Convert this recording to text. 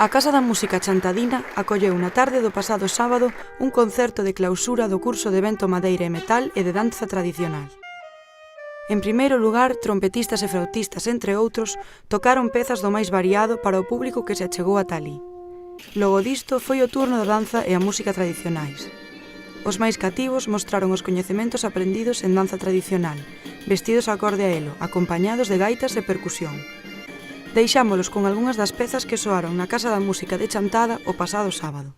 A Casa da Música Chantadina acolleu na tarde do pasado sábado un concerto de clausura do curso de vento, madeira e metal e de danza tradicional. En primeiro lugar, trompetistas e flautistas, entre outros, tocaron pezas do máis variado para o público que se achegou ata alí. Logo disto foi o turno da danza e a música tradicionais. Os máis cativos mostraron os coñecementos aprendidos en danza tradicional, vestidos acorde a elo, acompañados de gaitas e percusión. Deixámolos con algunhas das pezas que soaron na Casa da Música de Chantada o pasado sábado.